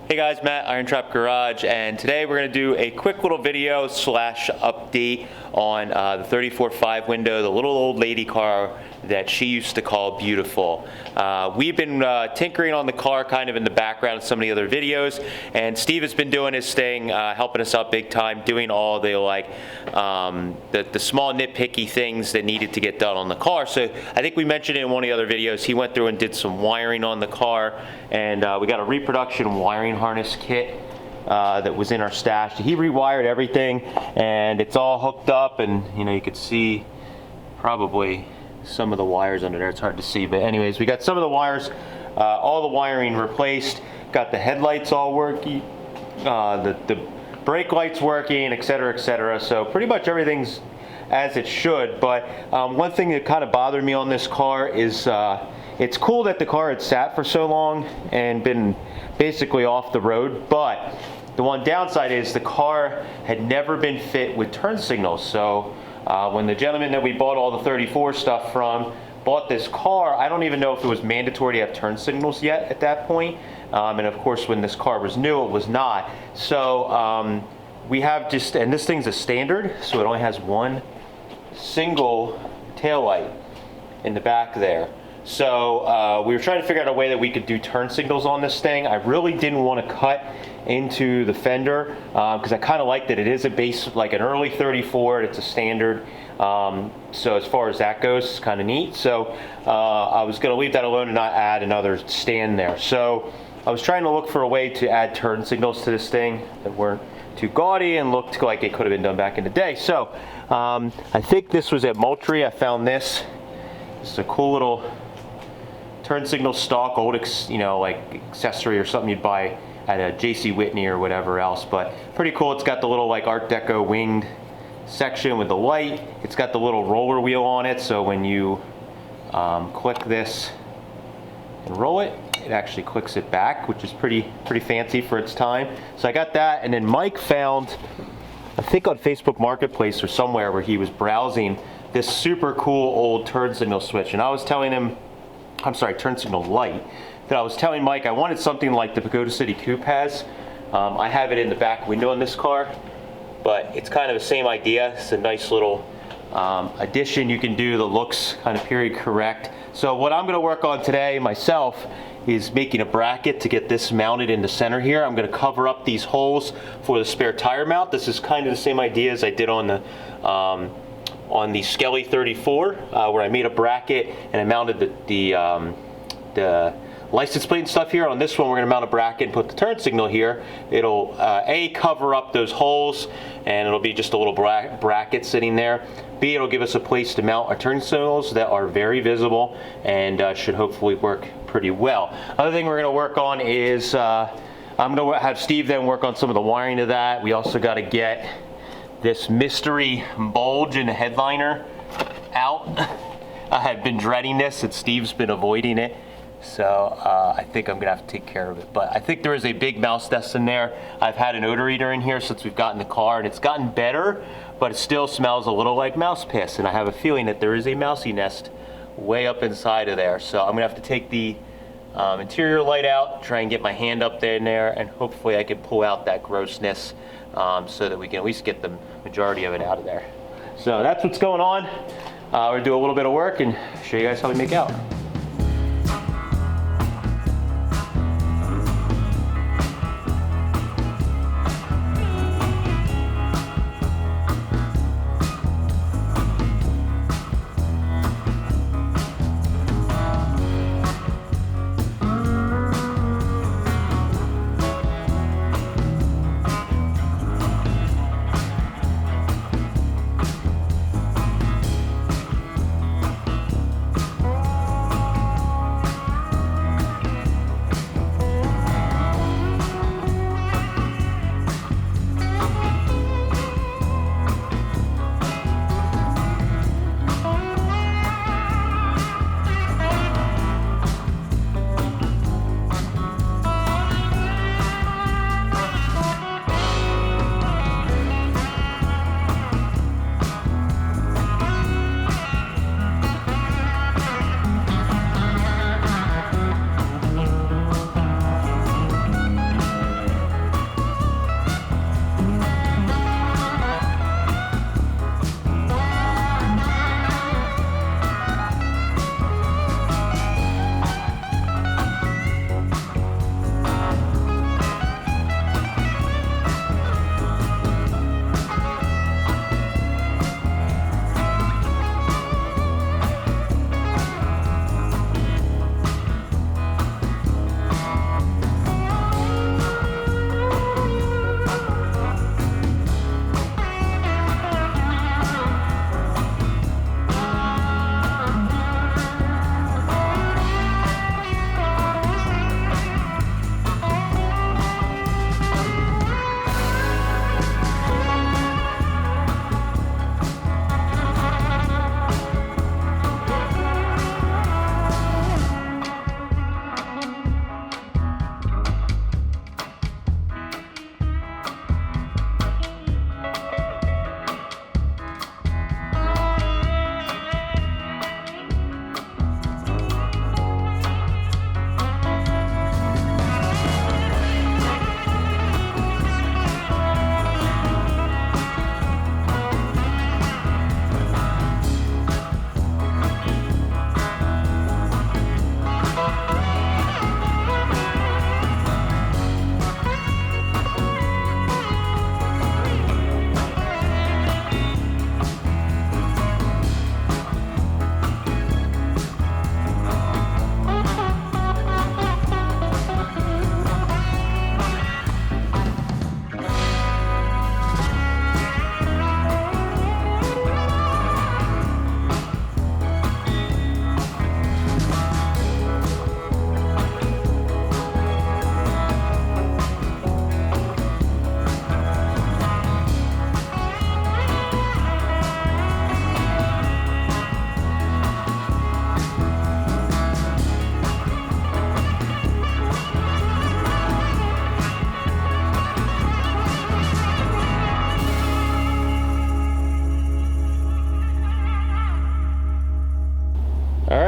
Hey guys, Matt, IronTrap Garage, and today we're going to do a quick little video slash update on the 34.5 window, the little old lady car that she used to call beautiful. We've been tinkering on the car kind of in the background of some of the other videos, and Steve has been doing his thing, helping us out big time, doing all the the small nitpicky things that needed to get done on the car. So I think we mentioned it in one of the other videos. He went through and did some wiring on the car, and we got a reproduction wiring harness kit that was in our stash. He rewired everything, and it's all hooked up, and you could see probably some of the wires under there. It's hard to see, but anyways, we got some of the wires, all the wiring replaced, got the headlights all working, the brake lights working, etc., etc. So pretty much everything's as it should. But one thing that kind of bothered me on this car is it's cool that the car had sat for so long and been basically off the road, but the one downside is the car had never been fit with turn signals. So when the gentleman that we bought all the 34 stuff from bought this car, I don't even know if it was mandatory to have turn signals yet at that point. And of course, when this car was new, it was not. So we have and this thing's a standard, so it only has one single taillight in the back there. So we were trying to figure out a way that we could do turn signals on this thing. I really didn't want to cut into the fender because I kind of like that it is a base, like an early 34, it's a standard. So as far as that goes, it's kind of neat. So I was going to leave that alone and not add another stand there. So I was trying to look for a way to add turn signals to this thing that weren't too gaudy and looked like it could have been done back in the day. So I think this was at Moultrie. I found this. It's a cool little turn signal stock, old like accessory or something you'd buy at a J.C. Whitney or whatever else, but pretty cool. It's got the little like Art Deco winged section with the light. It's got the little roller wheel on it, so when you click this and roll it, it actually clicks it back, which is pretty fancy for its time. So I got that, and then Mike found, I think on Facebook Marketplace or somewhere where he was browsing, this super cool old turn signal switch, and I was telling him, I'm sorry, turn signal light, that I was telling Mike I wanted something like the Pagoda City Coupe has. I have it in the back window in this car, but it's kind of the same idea. It's a nice little addition you can do that looks kind of period correct. So what I'm going to work on today myself is making a bracket to get this mounted in the center here. I'm going to cover up these holes for the spare tire mount. This is kind of the same idea as I did on the Skelly 34, where I made a bracket and I mounted the license plate and stuff here. On this one, we're going to mount a bracket and put the turn signal here. It'll A, cover up those holes, and it'll be just a little bracket sitting there. B, it'll give us a place to mount our turn signals that are very visible and should hopefully work pretty well. Other thing we're going to work on is I'm going to have Steve then work on some of the wiring of that. We also got to get this mystery bulge in the headliner out. I had been dreading this, and Steve's been avoiding it. So I think I'm gonna have to take care of it. But I think there is a big mouse nest in there. I've had an odor eater in here since we've gotten the car, and it's gotten better, but it still smells a little like mouse piss. And I have a feeling that there is a mousy nest way up inside of there. So I'm gonna have to take the interior light out, try and get my hand up there and there, and hopefully I can pull out that grossness so that we can at least get the majority of it out of there. So that's what's going on. We're gonna do a little bit of work and show you guys how we make out.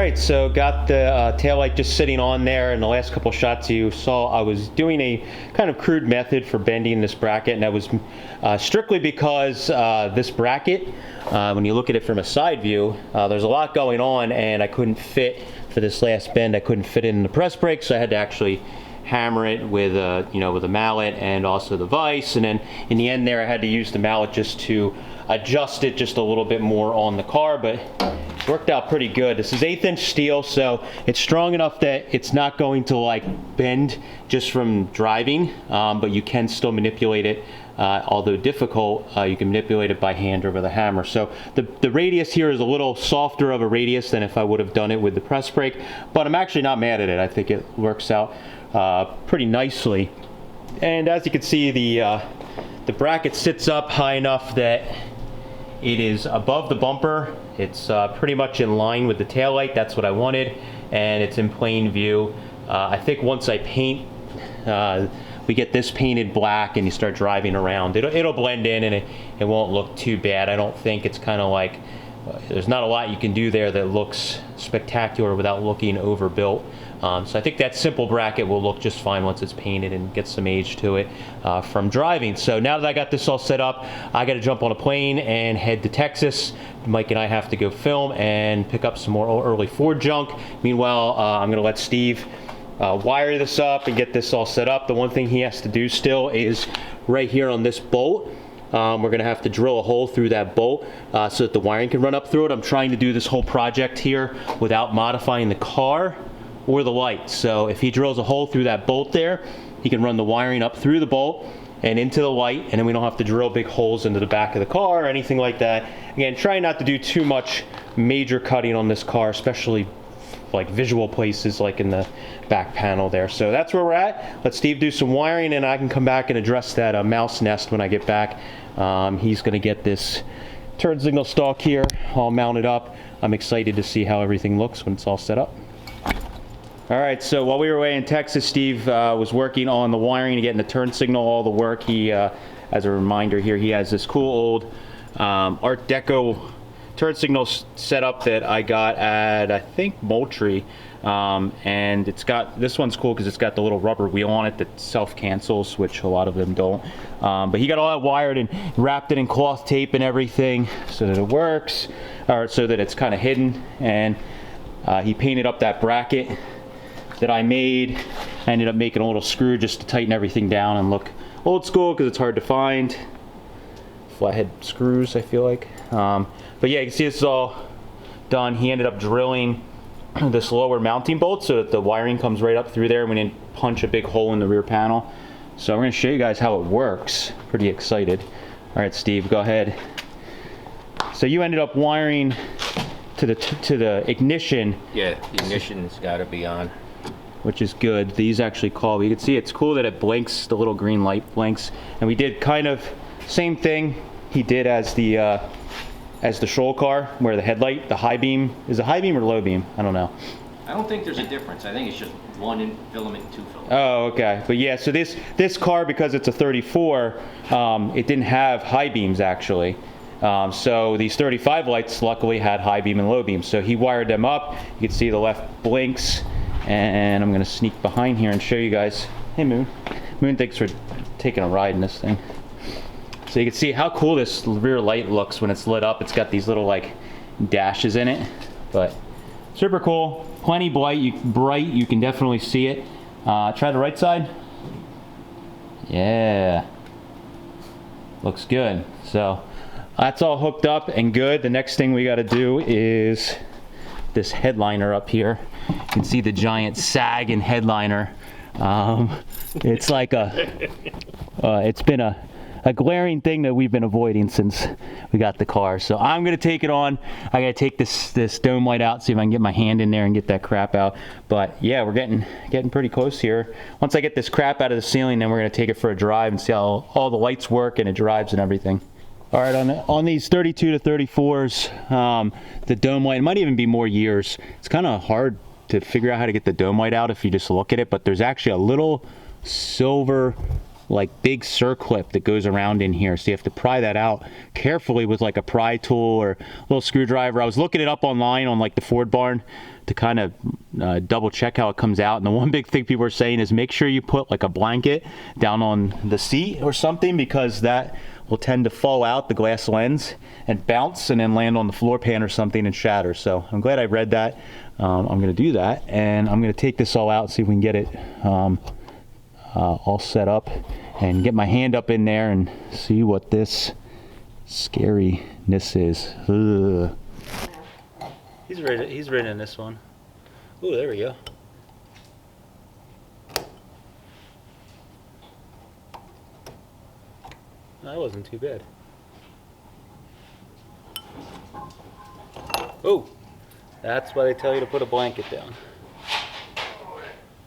right, so got the taillight just sitting on there. In the last couple shots you saw, I was doing a kind of crude method for bending this bracket, and that was strictly because this bracket, when you look at it from a side view, there's a lot going on, and I couldn't fit, for this last bend, I couldn't fit it in the press brake, so I had to actually hammer it with with a mallet and also the vise, and then in the end there I had to use the mallet just to adjust it just a little bit more on the car, but it worked out pretty good. This is 1/8 inch steel, so it's strong enough that it's not going to like bend just from driving, but you can still manipulate it. Although difficult, you can manipulate it by hand or with a hammer. So the radius here is a little softer of a radius than if I would have done it with the press brake, but I'm actually not mad at it. I think it works out pretty nicely. And as you can see, the bracket sits up high enough that it is above the bumper. It's pretty much in line with the taillight. That's what I wanted, and it's in plain view. I think once I paint, we get this painted black and you start driving around, it'll blend in and it won't look too bad. I don't think it's kind of like, there's not a lot you can do there that looks spectacular without looking overbuilt. So I think that simple bracket will look just fine once it's painted and get some age to it from driving. So now that I got this all set up, I got to jump on a plane and head to Texas. Mike and I have to go film and pick up some more early Ford junk. Meanwhile, I'm going to let Steve wire this up and get this all set up. The one thing he has to do still is right here on this bolt. We're going to have to drill a hole through that bolt so that the wiring can run up through it. I'm trying to do this whole project here without modifying the car or the light. So if he drills a hole through that bolt there, he can run the wiring up through the bolt and into the light, and then we don't have to drill big holes into the back of the car or anything like that. Again, try not to do too much major cutting on this car, especially like visual places like in the back panel there. So that's where we're at. Let Steve do some wiring and I can come back and address that mouse nest when I get back. He's going to get this turn signal stalk here all mounted up. I'm excited to see how everything looks when it's all set up. All right, so while we were away in Texas, Steve was working on the wiring and getting the turn signal, all the work. He, as a reminder here, he has this cool old Art Deco turn signal setup that I got at, I think, Moultrie. And it's got, this one's cool because it's got the little rubber wheel on it that self-cancels, which a lot of them don't. But he got all that wired and wrapped it in cloth tape and everything so that it works, or so that it's kind of hidden. And he painted up that bracket that I made. I ended up making a little screw just to tighten everything down and look old school because it's hard to find. Flathead screws, I feel like. But yeah, you can see this is all done. He ended up drilling this lower mounting bolt so that the wiring comes right up through there. We didn't punch a big hole in the rear panel. So I'm going to show you guys how it works. Pretty excited. All right, Steve, go ahead. So you ended up wiring to the ignition. Yeah, the ignition's got to be on, which is good. These actually call. You can see it's cool that it blinks. The little green light blinks. And we did kind of same thing he did as the Shoal car, where the headlight, the high beam, is it high beam or low beam? I don't know. I don't think there's a difference. I think it's just one in filament and two filament. Oh, okay. But yeah, so this car, because it's a 34, it didn't have high beams actually. So these 35 lights luckily had high beam and low beam. So he wired them up. You can see the left blinks, and I'm gonna sneak behind here and show you guys. Hey Moon. Moon thinks we're taking a ride in this thing. So you can see how cool this rear light looks when it's lit up. It's got these little like dashes in it, but super cool. Plenty bright. You can definitely see it. Try the right side. Yeah, looks good. So that's all hooked up and good. The next thing we got to do is this headliner up here. You can see the giant sag and headliner. It's like it's been a glaring thing that we've been avoiding since we got the car. So I'm gonna take it on. I gotta take this dome light out, see if I can get my hand in there and get that crap out. But yeah, we're getting pretty close here. Once I get this crap out of the ceiling, then we're gonna take it for a drive and see how all the lights work and it drives and everything. All right, on these 32 to 34s, the dome light, it might even be more years. It's kind of hard to figure out how to get the dome light out if you just look at it, but there's actually a little silver like big circlip that goes around in here, so you have to pry that out carefully with like a pry tool or a little screwdriver. I was looking it up online on like the Ford barn to kind of double check how it comes out, and the one big thing people are saying is make sure you put like a blanket down on the seat or something, because that will tend to fall out the glass lens and bounce and then land on the floor pan or something and shatter. So I'm glad I read that. I'm going to do that, and I'm going to take this all out and see if we can get it all set up and get my hand up in there and see what this scariness is. Ugh. He's ridden in this one. Ooh, there we go. That wasn't too bad. Oh, that's why they tell you to put a blanket down.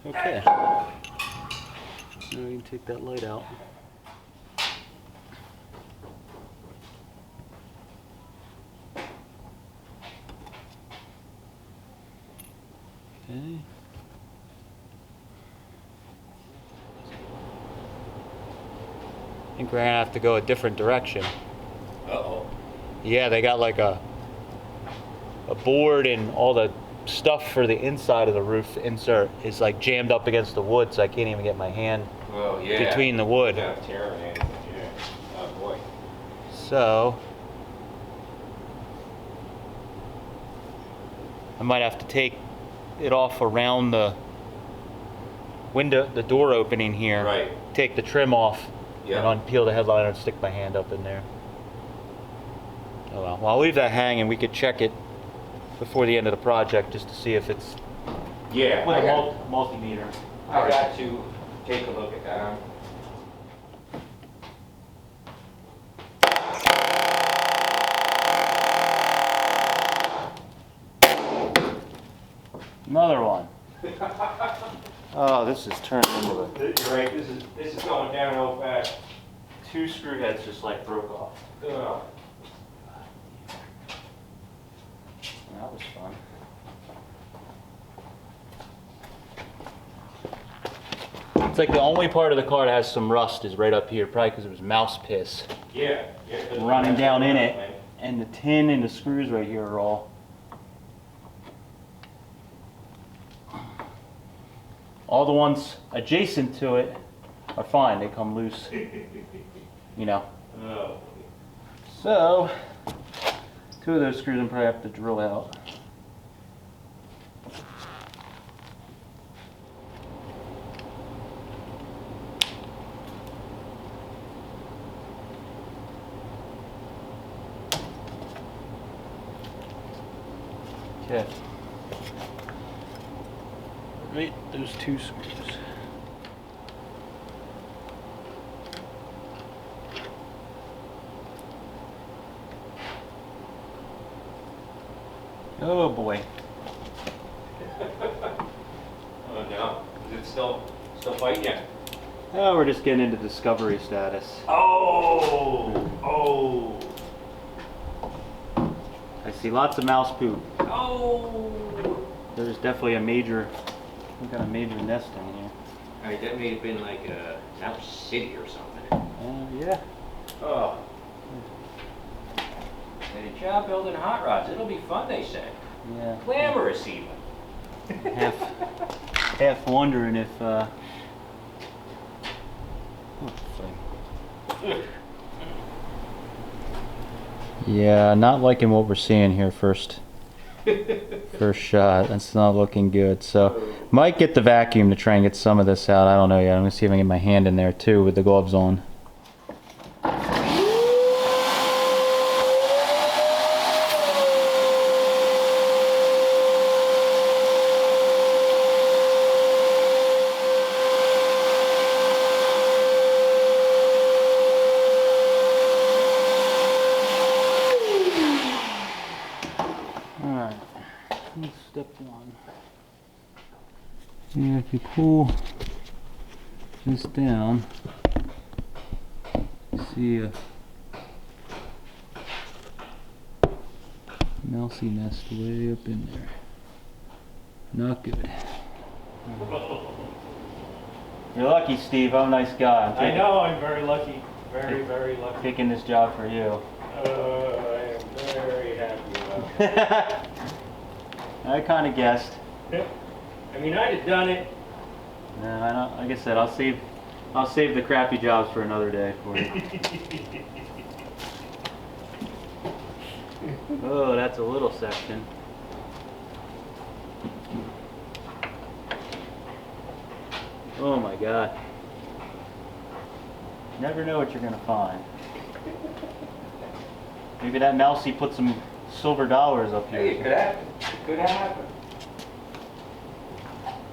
Okay. Now we can take that light out. Okay. I think we're gonna have to go a different direction. Uh-oh. Yeah, they got like a board, and all the stuff for the inside of the roof insert is like jammed up against the wood, so I can't even get my hand between the wood. Yeah, tearing anything, yeah. Oh boy. So I might have to take it off around the window, the door opening here. Right. Take the trim off. Yeah. And unpeel the headliner and stick my hand up in there. Oh well. Well, I'll leave that hanging. We could check it before the end of the project just to see if it's Yeah, with I a got, multimeter. I got to take a look at that. Another one. Oh, this is turning into a... You're right, this is going downhill fast. 2 screw heads just like broke off. Ugh. That was fun. It's like the only part of the car that has some rust is right up here, probably because it was mouse piss Yeah. running down in it, and the tin and the screws right here are all the ones adjacent to it are fine, they come loose, you know. Oh. So 2 of those screws I'm probably have to drill out. Okay. Right, those 2 screws. Oh boy. Oh no. Is it still fighting you? Oh, we're just getting into discovery status. Oh! I see lots of mouse poop. Oh! There's definitely some kind of major nest in here. Alright, that may have been like a mouse city or something. Yeah. Oh. Did a job building hot rods. It'll be fun, they say. Yeah. Glamorous even. Half wondering if yeah, not liking what we're seeing here first shot. That's not looking good. So might get the vacuum to try and get some of this out. I don't know yet. I'm gonna see if I can get my hand in there too with the gloves on. Step 1. Yeah, if you pull this down, you see a mousy nest way up in there. Not good. You're lucky, Steve. I'm a nice guy. I know, I'm very lucky. Very, very lucky. Taking this job for you. I am very happy about it. I kind of guessed. I mean, I'd have done it. No, I don't. Like I said, I'll save the crappy jobs for another day for you. Oh, that's a little section. Oh my God. Never know what you're gonna find. Maybe that mousey put some silver dollars up here. Hey, it could happen. It could happen.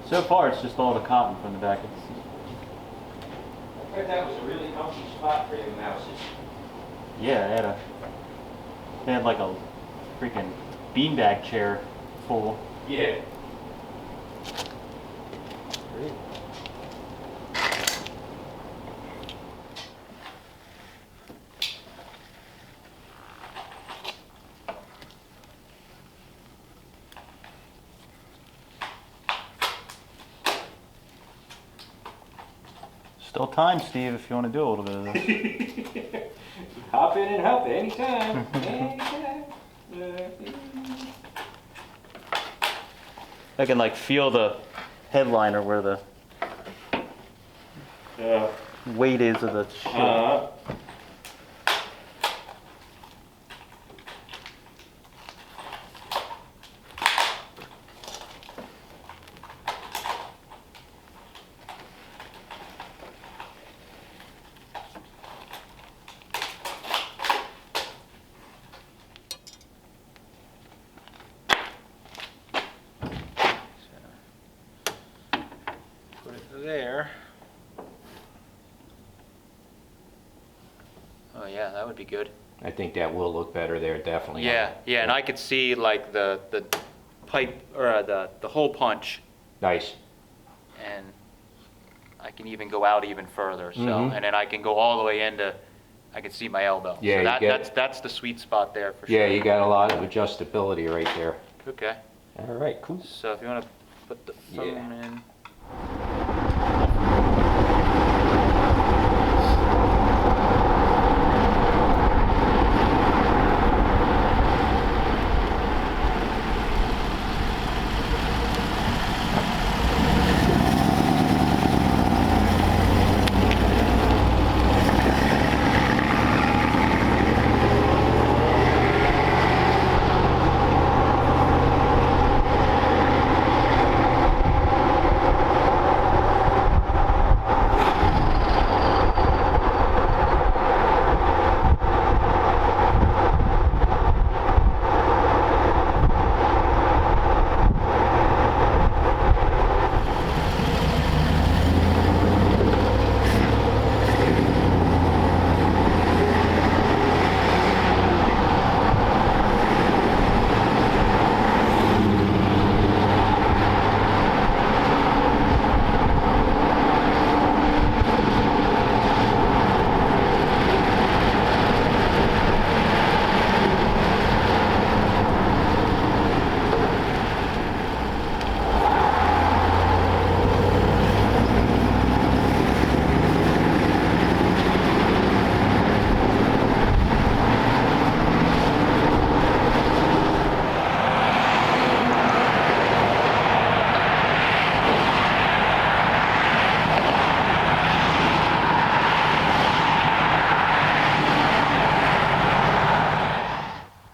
So far, it's just all the cotton from the back of the seat. I bet that was a really comfy spot for them mouses. Yeah, they had like a freaking beanbag chair full. Yeah. Great. Still time, Steve, if you want to do a little bit of this. Hop in and help anytime. Anytime. I can like feel the headliner where the weight is of the ship. Put it there. Oh yeah, that would be good. I think that will look better there, definitely. Yeah, yeah, and I could see like the pipe or the hole punch, Nice. and I can even go out even further. So, Mhm. and then I can go all the way into. I can see my elbow. Yeah, so you get- that's the sweet spot there for sure. Yeah, you got a lot of adjustability right there. Okay. All right, cool. So if you want to put the phone Yeah. in.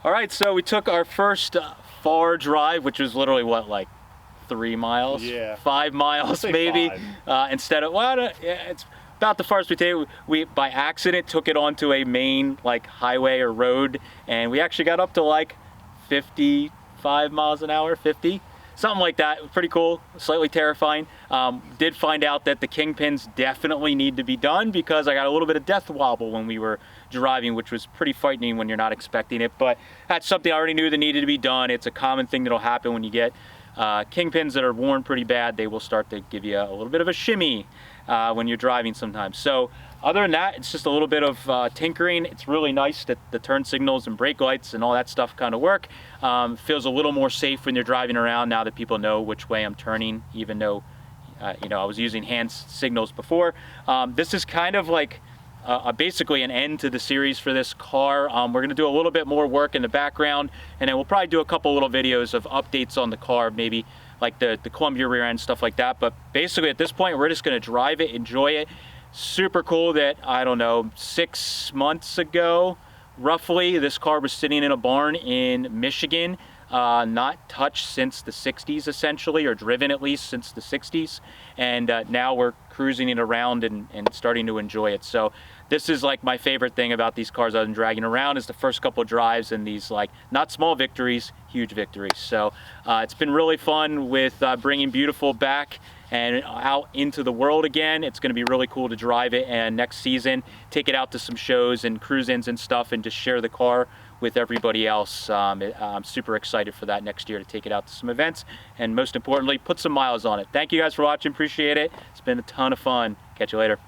All right, so we took our first far drive, which was literally what, like 3 miles? Yeah. 5 miles say maybe. 5. Instead of, well, yeah, it's about the farthest we take. We by accident took it onto a main like highway or road, and we actually got up to like 55 miles an hour, 50. Something like that. Pretty cool, slightly terrifying. Did find out that the kingpins definitely need to be done because I got a little bit of death wobble when we were driving, which was pretty frightening when you're not expecting it. But that's something I already knew that needed to be done. It's a common thing that'll happen when you get kingpins that are worn pretty bad. They will start to give you a little bit of a shimmy when you're driving sometimes. So other than that, it's just a little bit of tinkering. It's really nice that the turn signals and brake lights and all that stuff kind of work. Feels a little more safe when you're driving around now that people know which way I'm turning, even though you know, I was using hand signals before. This is kind of like basically an end to the series for this car. We're gonna do a little bit more work in the background, and then we'll probably do a couple little videos of updates on the car, maybe like the Columbia rear end, stuff like that. But basically at this point, we're just gonna drive it, enjoy it. Super cool that, I don't know, 6 months ago, roughly, this car was sitting in a barn in Michigan, not touched since the 60s essentially, or driven at least since the 60s. And now we're cruising it around and starting to enjoy it. So this is like my favorite thing about these cars I've been dragging around, is the first couple of drives and these like not small victories, huge victories. So it's been really fun with bringing Beautiful back and out into the world again. It's going to be really cool to drive it, and next season take it out to some shows and cruise-ins and stuff, and just share the car with everybody else. I'm super excited for that next year, to take it out to some events, and most importantly, put some miles on it. Thank you guys for watching, appreciate it. It's been a ton of fun. Catch you later.